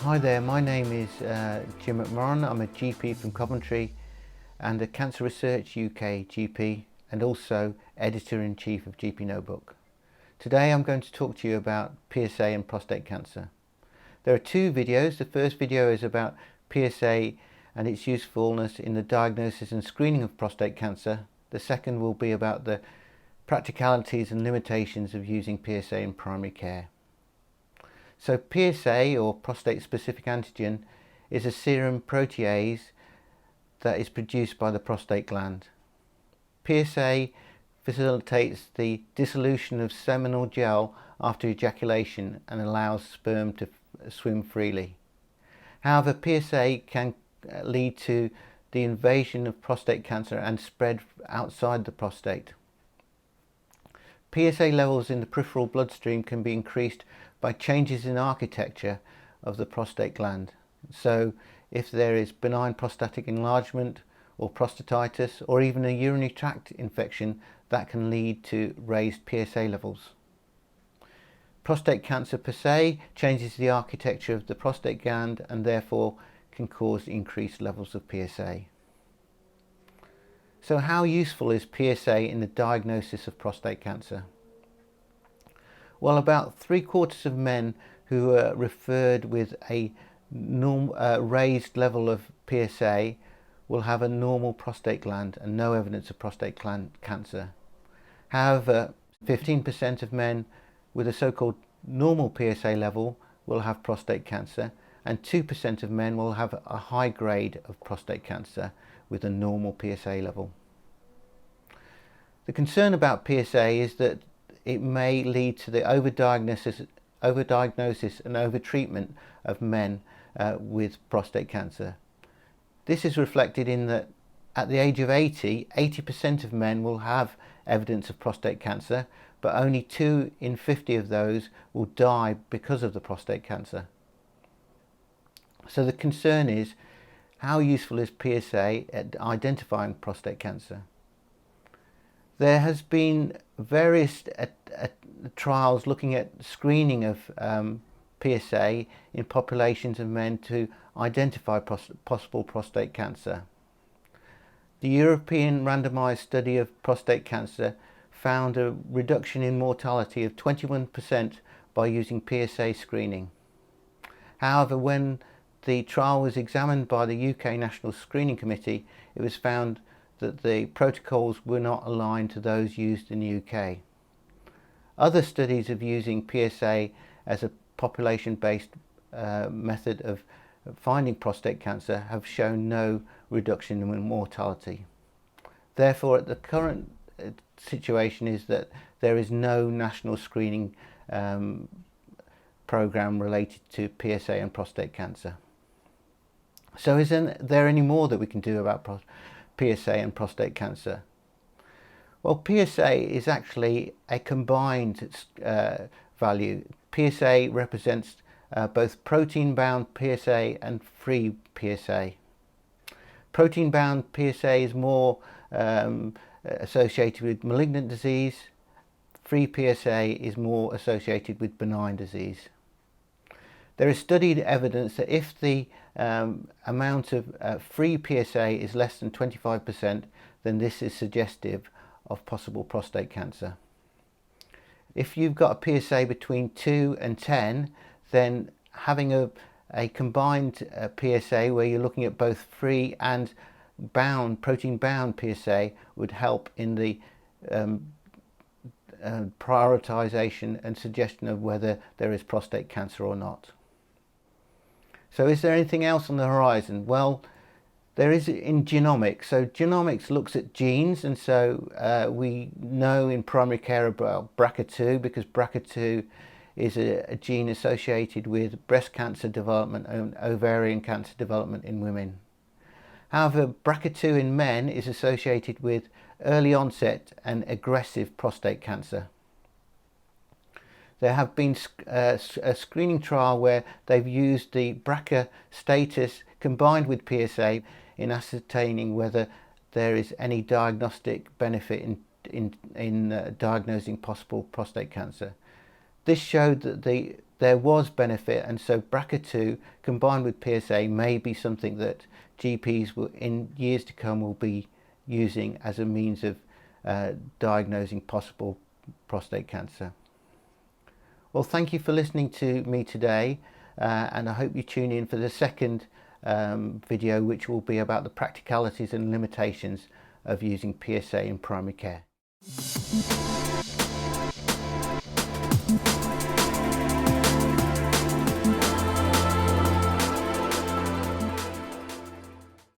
Hi there, my name is Jim McMorran. I'm a GP from Coventry and a Cancer Research UK GP and also Editor-in-Chief of GP Notebook. Today I'm going to talk to you about PSA and prostate cancer. There are two videos. The first video is about PSA and its usefulness in the diagnosis and screening of prostate cancer. The second will be about the practicalities and limitations of using PSA in primary care. So PSA, or prostate-specific antigen, is a serum protease that is produced by the prostate gland. PSA facilitates the dissolution of seminal gel after ejaculation and allows sperm to swim freely. However, PSA can lead to the invasion of prostate cancer and spread outside the prostate. PSA levels in the peripheral bloodstream can be increased by changes in architecture of the prostate gland. So if there is benign prostatic enlargement or prostatitis or even a urinary tract infection, that can lead to raised PSA levels. Prostate cancer per se changes the architecture of the prostate gland and therefore can cause increased levels of PSA. So how useful is PSA in the diagnosis of prostate cancer? Well, about 3/4 of men who are referred with a raised level of PSA will have a normal prostate gland and no evidence of prostate gland cancer. However, 15% of men with a so-called normal PSA level will have prostate cancer, and 2% of men will have a high grade of prostate cancer with a normal PSA level. The concern about PSA is that it may lead to the overdiagnosis and overtreatment of men with prostate cancer. This is reflected in that at the age of 80% of men will have evidence of prostate cancer, but only 2 in 50 of those will die because of the prostate cancer. So the concern is, how useful is PSA at identifying prostate cancer? There has been various trials looking at screening of PSA in populations of men to identify possible prostate cancer. The European randomized study of prostate cancer found a reduction in mortality of 21% by using PSA screening. However, when the trial was examined by the UK National Screening Committee, it was found that the protocols were not aligned to those used in the UK. Other studies of using PSA as a population-based method of finding prostate cancer have shown no reduction in mortality. Therefore, the current situation is that there is no national screening program related to PSA and prostate cancer. So isn't there any more that we can do about PSA and prostate cancer? Well, PSA is actually a combined value. PSA represents both protein-bound PSA and free PSA. Protein-bound PSA is more associated with malignant disease. Free PSA is more associated with benign disease. There is studied evidence that if the amount of free PSA is less than 25%, then this is suggestive of possible prostate cancer. If you've got a PSA between 2 and 10, then having a combined PSA where you're looking at both free and protein-bound PSA would help in the prioritization and suggestion of whether there is prostate cancer or not. So is there anything else on the horizon? Well, there is in genomics. So genomics looks at genes, and so we know in primary care about BRCA2 because BRCA2 is a gene associated with breast cancer development and ovarian cancer development in women. However, BRCA2 in men is associated with early onset and aggressive prostate cancer. There have been a screening trial where they've used the BRCA status combined with PSA in ascertaining whether there is any diagnostic benefit in diagnosing possible prostate cancer. This showed that the there was benefit, and so BRCA2 combined with PSA may be something that GPs will, in years to come, will be using as a means of diagnosing possible prostate cancer. Well, thank you for listening to me today, and I hope you tune in for the second video, which will be about the practicalities and limitations of using PSA in primary care.